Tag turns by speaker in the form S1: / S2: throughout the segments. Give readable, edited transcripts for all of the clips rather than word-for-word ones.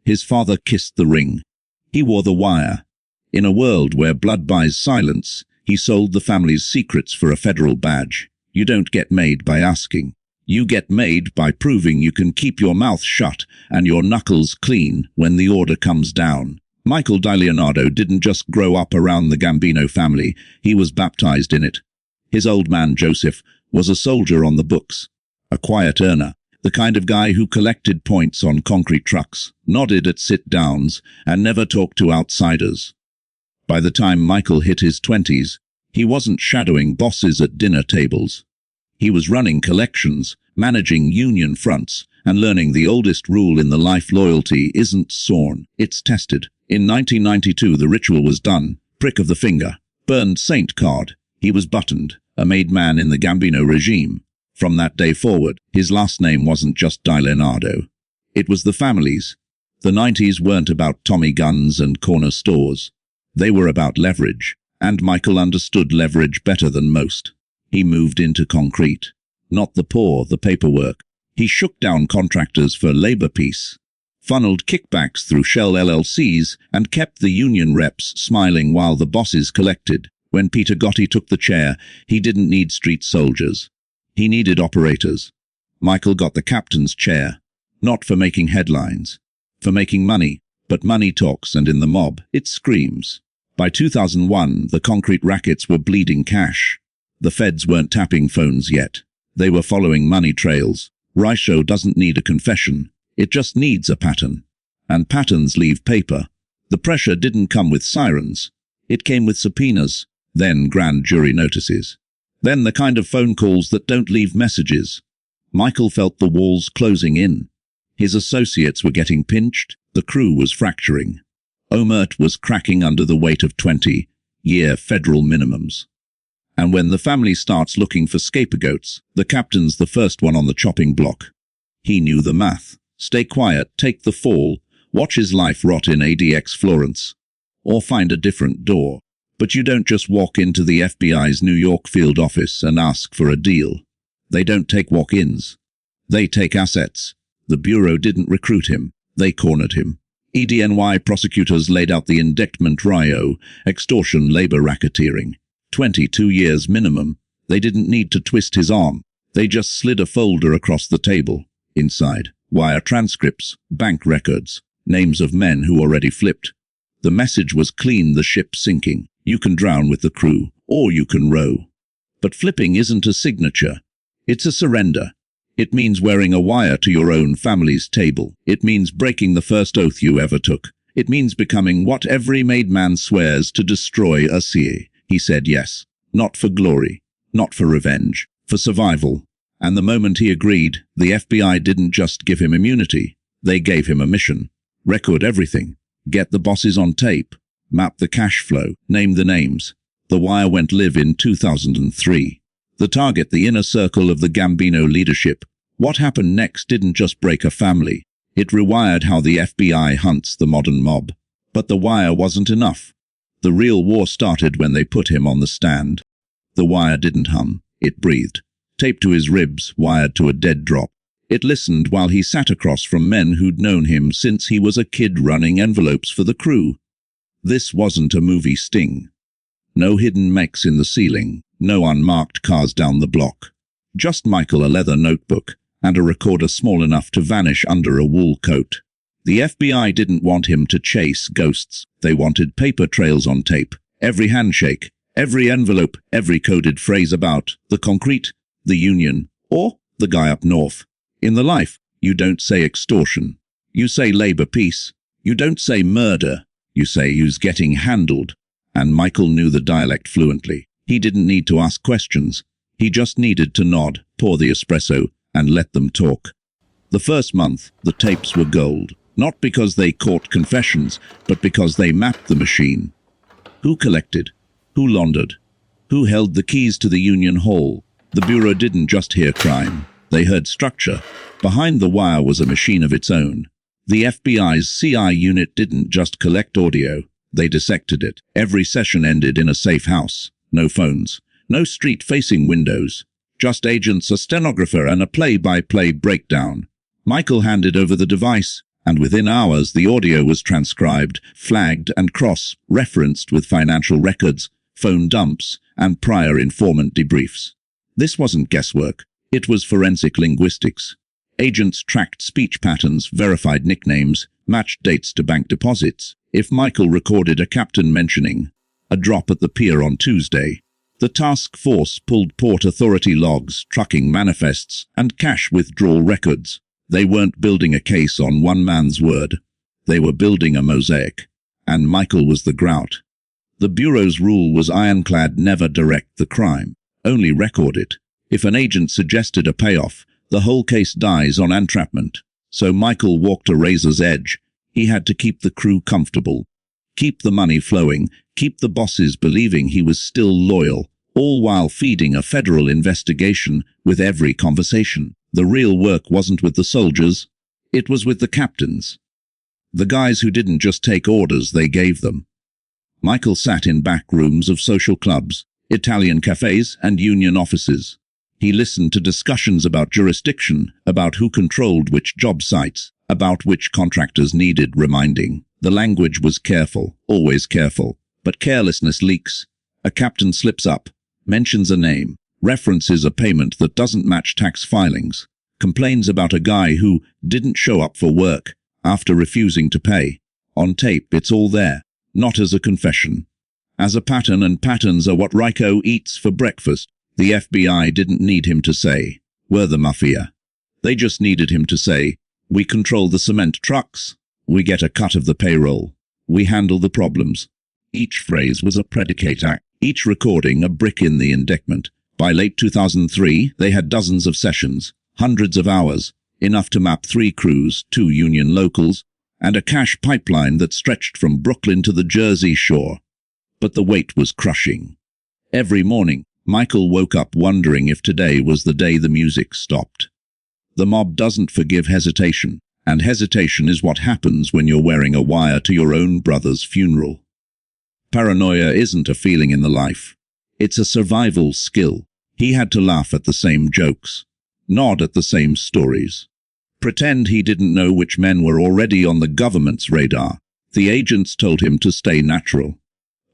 S1: His father kissed the ring. He wore the wire. In a world where blood buys silence, he sold the family's secrets for a federal badge. You don't get made by asking. You get made by proving you can keep your mouth shut and your knuckles clean when the order comes down. Michael DiLeonardo didn't just grow up around the Gambino family, he was baptized in it. His old man, Joseph, was a soldier on the books, a quiet earner, the kind of guy who collected points on concrete trucks, nodded at sit-downs, and never talked to outsiders. By the time Michael hit his 20s, he wasn't shadowing bosses at dinner tables. He was running collections, managing union fronts, and learning the oldest rule in the life: loyalty isn't sworn, it's tested. In 1992 the ritual was done. Prick of the finger. Burned saint card. He was buttoned, a made man in the Gambino regime. From that day forward, his last name wasn't just DiLeonardo. It was the family's. The 90s weren't about Tommy guns and corner stores. They were about leverage, and Michael understood leverage better than most. He moved into concrete. Not the poor, the paperwork. He shook down contractors for labor peace, funneled kickbacks through shell LLCs, and kept the union reps smiling while the bosses collected. When Peter Gotti took the chair, he didn't need street soldiers. He needed operators. Michael got the captain's chair, not for making headlines, for making money. But money talks, and in the mob, it screams. By 2001, the concrete rackets were bleeding cash. The feds weren't tapping phones yet. They were following money trails. Raisho doesn't need a confession. It just needs a pattern. And patterns leave paper. The pressure didn't come with sirens. It came with subpoenas, then grand jury notices. Then the kind of phone calls that don't leave messages. Michael felt the walls closing in. His associates were getting pinched. The crew was fracturing. Omert was cracking under the weight of 20-year federal minimums. And when the family starts looking for scapegoats, the captain's the first one on the chopping block. He knew the math. Stay quiet, take the fall, watch his life rot in ADX Florence, or find a different door. But you don't just walk into the FBI's New York field office and ask for a deal. They don't take walk-ins. They take assets. The Bureau didn't recruit him. They cornered him. EDNY prosecutors laid out the indictment: RIO, extortion, labor racketeering. 22 years minimum. They didn't need to twist his arm. They just slid a folder across the table. Inside, wire transcripts, bank records, names of men who already flipped. The message was clean: the ship sinking. You can drown with the crew, or you can row. But flipping isn't a signature. It's a surrender. It means wearing a wire to your own family's table. It means breaking the first oath you ever took. It means becoming what every made man swears: to destroy a CA. He said yes. Not for glory. Not for revenge. For survival. And the moment he agreed, the FBI didn't just give him immunity. They gave him a mission. Record everything. Get the bosses on tape. Map the cash flow. Name the names. The wire went live in 2003. The target, the inner circle of the Gambino leadership. What happened next didn't just break a family. It rewired how the FBI hunts the modern mob. But the wire wasn't enough. The real war started when they put him on the stand. The wire didn't hum. It breathed. Taped to his ribs, wired to a dead drop. It listened while he sat across from men who'd known him since he was a kid running envelopes for the crew. This wasn't a movie sting. No hidden mechs in the ceiling. No unmarked cars down the block. Just Michael, a leather notebook, and a recorder small enough to vanish under a wool coat. The FBI didn't want him to chase ghosts. They wanted paper trails on tape. Every handshake, every envelope, every coded phrase about the concrete, the union, or the guy up north. In the life, you don't say extortion. You say labor peace. You don't say murder. You say who's getting handled. And Michael knew the dialect fluently. He didn't need to ask questions. He just needed to nod, pour the espresso, and let them talk. The first month, the tapes were gold. Not because they caught confessions, but because they mapped the machine. Who collected? Who laundered? Who held the keys to the Union Hall? The Bureau didn't just hear crime. They heard structure. Behind the wire was a machine of its own. The FBI's CI unit didn't just collect audio. They dissected it. Every session ended in a safe house. No phones. No street-facing windows. Just agents, a stenographer, and a play-by-play breakdown. Michael handed over the device, And within hours the audio was transcribed, flagged and cross-referenced with financial records, phone dumps, and prior informant debriefs. This wasn't guesswork, it was forensic linguistics. Agents tracked speech patterns, verified nicknames, matched dates to bank deposits. If Michael recorded a captain mentioning a drop at the pier on Tuesday, the task force pulled Port Authority logs, trucking manifests, and cash withdrawal records. They weren't building a case on one man's word. They were building a mosaic. And Michael was the grout. The Bureau's rule was ironclad: never direct the crime, only record it. If an agent suggested a payoff, the whole case dies on entrapment. So Michael walked a razor's edge. He had to keep the crew comfortable, keep the money flowing, keep the bosses believing he was still loyal, all while feeding a federal investigation with every conversation. The real work wasn't with the soldiers, it was with the captains. The guys who didn't just take orders, they gave them. Michael sat in back rooms of social clubs, Italian cafes, and union offices. He listened to discussions about jurisdiction, about who controlled which job sites, about which contractors needed reminding. The language was careful, always careful, but carelessness leaks. A captain slips up, mentions a name, references a payment that doesn't match tax filings, complains about a guy who didn't show up for work after refusing to pay. On tape, it's all there, not as a confession, as a pattern, and patterns are what Ryko eats for breakfast. The FBI didn't need him to say, "We're the mafia." They just needed him to say, "We control the cement trucks. We get a cut of the payroll. We handle the problems." Each phrase was a predicate act, each recording a brick in the indictment. By late 2003, they had dozens of sessions, hundreds of hours, enough to map 3 crews, 2 union locals, and a cash pipeline that stretched from Brooklyn to the Jersey shore. But the weight was crushing. Every morning, Michael woke up wondering if today was the day the music stopped. The mob doesn't forgive hesitation, and hesitation is what happens when you're wearing a wire to your own brother's funeral. Paranoia isn't a feeling in the life. It's a survival skill. He had to laugh at the same jokes, nod at the same stories, pretend he didn't know which men were already on the government's radar. The agents told him to stay natural.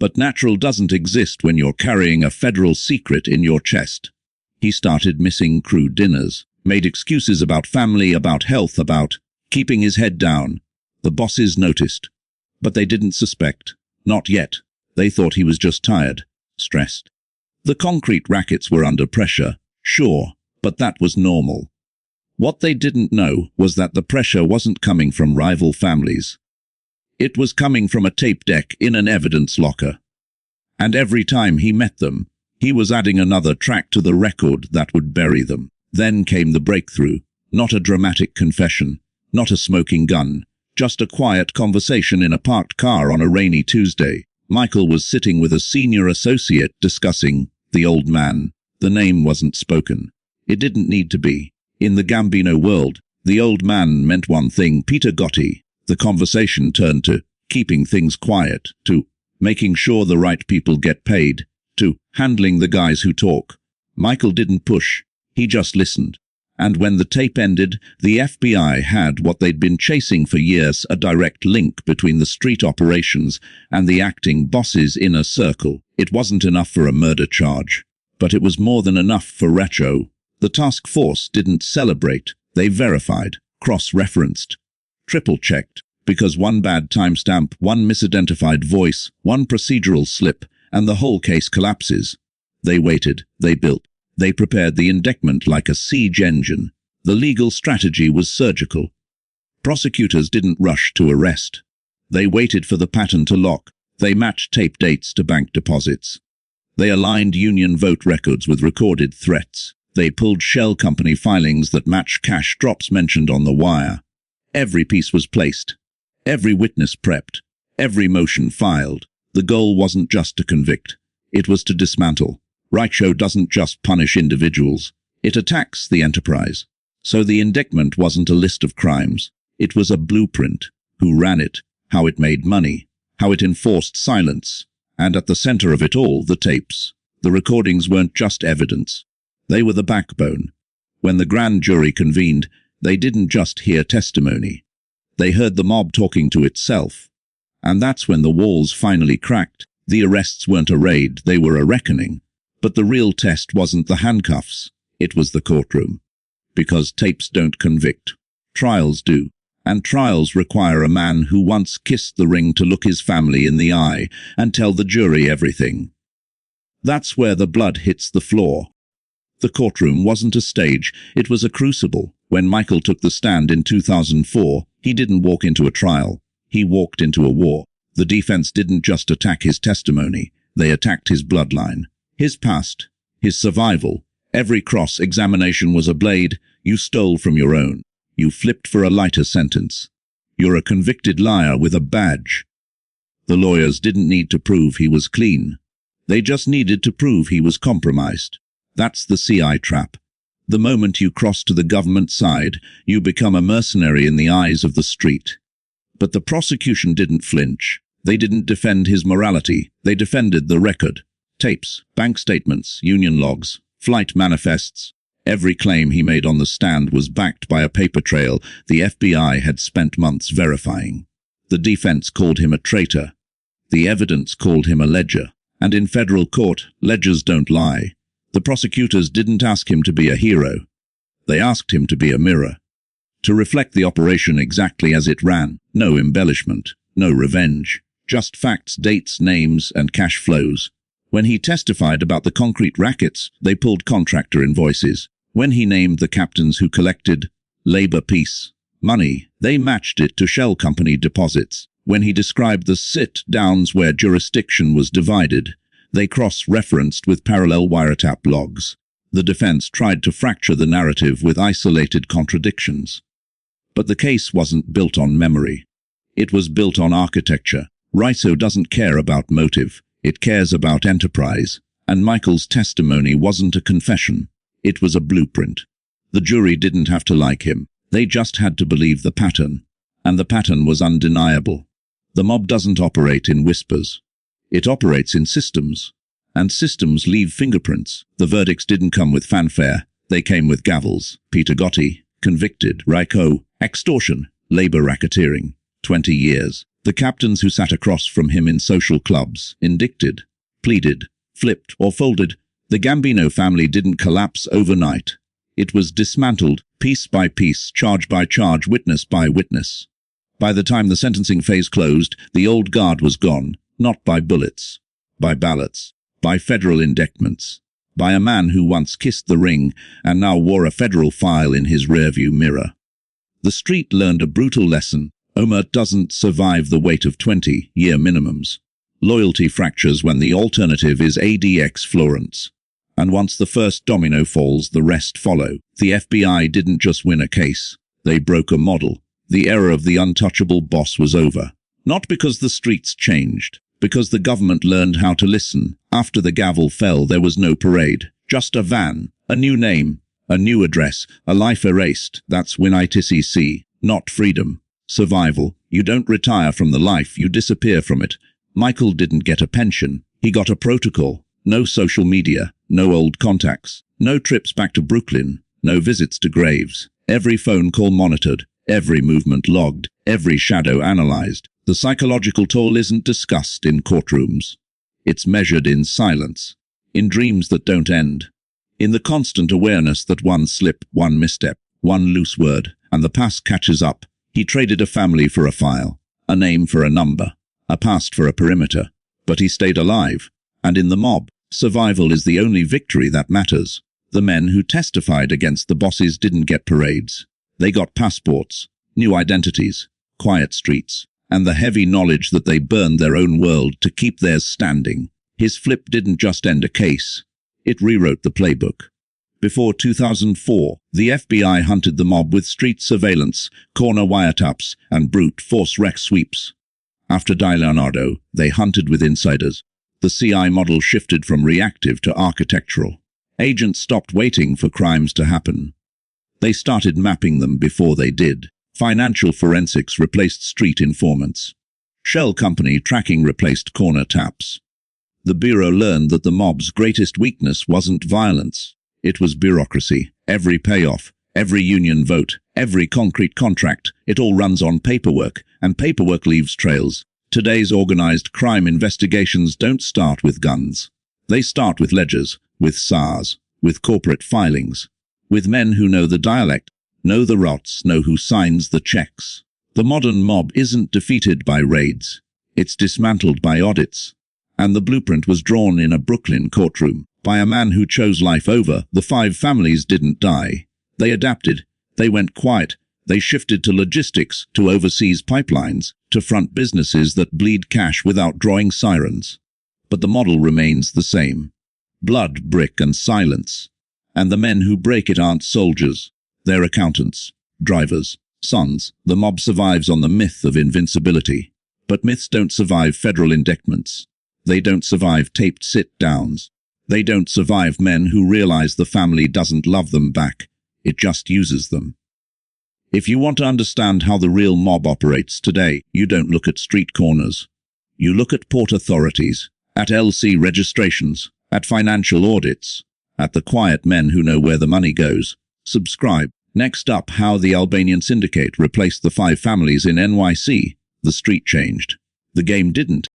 S1: But natural doesn't exist when you're carrying a federal secret in your chest. He started missing crew dinners, made excuses about family, about health, about keeping his head down. The bosses noticed, but they didn't suspect. Not yet. They thought he was just tired, stressed. The concrete rackets were under pressure, sure, but that was normal. What they didn't know was that the pressure wasn't coming from rival families. It was coming from a tape deck in an evidence locker. And every time he met them, he was adding another track to the record that would bury them. Then came the breakthrough. Not a dramatic confession, not a smoking gun, just a quiet conversation in a parked car on a rainy Tuesday. Michael was sitting with a senior associate discussing the old man. The name wasn't spoken. It didn't need to be. In the Gambino world, the old man meant one thing: Peter Gotti. The conversation turned to keeping things quiet, to making sure the right people get paid, to handling the guys who talk. Michael didn't push. He just listened. And when the tape ended, the FBI had what they'd been chasing for years: a direct link between the street operations and the acting boss's inner circle. It wasn't enough for a murder charge, but it was more than enough for retro. The task force didn't celebrate. They verified, cross-referenced, triple-checked, because one bad timestamp, one misidentified voice, one procedural slip, and the whole case collapses. They waited, they built, they prepared the indictment like a siege engine. The legal strategy was surgical. Prosecutors didn't rush to arrest. They waited for the pattern to lock. They matched tape dates to bank deposits. They aligned union vote records with recorded threats. They pulled shell company filings that matched cash drops mentioned on the wire. Every piece was placed. Every witness prepped. Every motion filed. The goal wasn't just to convict. It was to dismantle. Ryko doesn't just punish individuals. It attacks the enterprise. So the indictment wasn't a list of crimes. It was a blueprint. Who ran it, how it made money, how it enforced silence. And at the center of it all, the tapes. The recordings weren't just evidence. They were the backbone. When the grand jury convened, they didn't just hear testimony. They heard the mob talking to itself. And that's when the walls finally cracked. The arrests weren't a raid, they were a reckoning. But the real test wasn't the handcuffs, it was the courtroom. Because tapes don't convict. Trials do. And trials require a man who once kissed the ring to look his family in the eye and tell the jury everything. That's where the blood hits the floor. The courtroom wasn't a stage, it was a crucible. When Michael took the stand in 2004, he didn't walk into a trial. He walked into a war. The defense didn't just attack his testimony, they attacked his bloodline, his past, his survival. Every cross-examination was a blade. You stole from your own. You flipped for a lighter sentence. You're a convicted liar with a badge. The lawyers didn't need to prove he was clean. They just needed to prove he was compromised. That's the CI trap. The moment you cross to the government side, you become a mercenary in the eyes of the street. But the prosecution didn't flinch. They didn't defend his morality. They defended the record. Tapes, bank statements, union logs, flight manifests. Every claim he made on the stand was backed by a paper trail the FBI had spent months verifying. The defense called him a traitor. The evidence called him a ledger. And in federal court, ledgers don't lie. The prosecutors didn't ask him to be a hero. They asked him to be a mirror. To reflect the operation exactly as it ran. No embellishment, no revenge. Just facts, dates, names, and cash flows. When he testified about the concrete rackets, they pulled contractor invoices. When he named the captains who collected labor peace money, they matched it to shell company deposits. When he described the sit-downs where jurisdiction was divided, they cross-referenced with parallel wiretap logs. The defense tried to fracture the narrative with isolated contradictions. But the case wasn't built on memory. It was built on architecture. RISO doesn't care about motive. It cares about enterprise. And Michael's testimony wasn't a confession. It was a blueprint. The jury didn't have to like him. They just had to believe the pattern. And the pattern was undeniable. The mob doesn't operate in whispers. It operates in systems. And systems leave fingerprints. The verdicts didn't come with fanfare. They came with gavels. Peter Gotti, convicted. RICO, extortion, labor racketeering, 20 years. The captains who sat across from him in social clubs, indicted, pleaded, flipped, or folded. The Gambino family didn't collapse overnight. It was dismantled, piece by piece, charge by charge, witness by witness. By the time the sentencing phase closed, the old guard was gone, not by bullets, by ballots, by federal indictments, by a man who once kissed the ring and now wore a federal file in his rearview mirror. The street learned a brutal lesson. Omar doesn't survive the weight of 20-year minimums. Loyalty fractures when the alternative is ADX Florence. And once the first domino falls, the rest follow. The FBI didn't just win a case. They broke a model. The era of the untouchable boss was over. Not because the streets changed, because the government learned how to listen. After the gavel fell, there was no parade. Just a van, a new name, a new address, a life erased. That's when ITCC, not freedom. Survival. You don't retire from the life, you disappear from it. Michael didn't get a pension. He got a protocol. No social media, no old contacts, no trips back to Brooklyn, no visits to graves. Every phone call monitored, every movement logged, every shadow analyzed. The psychological toll isn't discussed in courtrooms. It's measured in silence, in dreams that don't end, in the constant awareness that one slip, one misstep, one loose word, and the past catches up. He traded a family for a file, a name for a number, a past for a perimeter. But he stayed alive. And in the mob, survival is the only victory that matters. The men who testified against the bosses didn't get parades. They got passports, new identities, quiet streets, and the heavy knowledge that they burned their own world to keep theirs standing. His flip didn't just end a case. It rewrote the playbook. Before 2004, the FBI hunted the mob with street surveillance, corner wiretaps, and brute force rec sweeps. After DiLeonardo, they hunted with insiders. The CI model shifted from reactive to architectural. Agents stopped waiting for crimes to happen. They started mapping them before they did. Financial forensics replaced street informants. Shell company tracking replaced corner taps. The Bureau learned that the mob's greatest weakness wasn't violence. It was bureaucracy. Every payoff, Every union vote, every concrete contract, it all runs on paperwork, and paperwork leaves trails. Today's organized crime investigations don't start with guns. They start with ledgers, with SARS, with corporate filings, with men who know the dialect, know the rots, know who signs the checks. The modern mob isn't defeated by raids. It's dismantled by audits. And the blueprint was drawn in a Brooklyn courtroom by a man who chose life over. The 5 families didn't die. They adapted. They went quiet. They shifted to logistics, to overseas pipelines, to front businesses that bleed cash without drawing sirens. But the model remains the same. Blood, brick, and silence. And the men who break it aren't soldiers. They're accountants, drivers, sons. The mob survives on the myth of invincibility. But myths don't survive federal indictments. They don't survive taped sit-downs. They don't survive men who realize the family doesn't love them back. It just uses them. If you want to understand how the real mob operates today, you don't look at street corners. You look at port authorities, at LC registrations, at financial audits, at the quiet men who know where the money goes. Subscribe. Next up, how the Albanian syndicate replaced the 5 families in NYC. The street changed. The game didn't.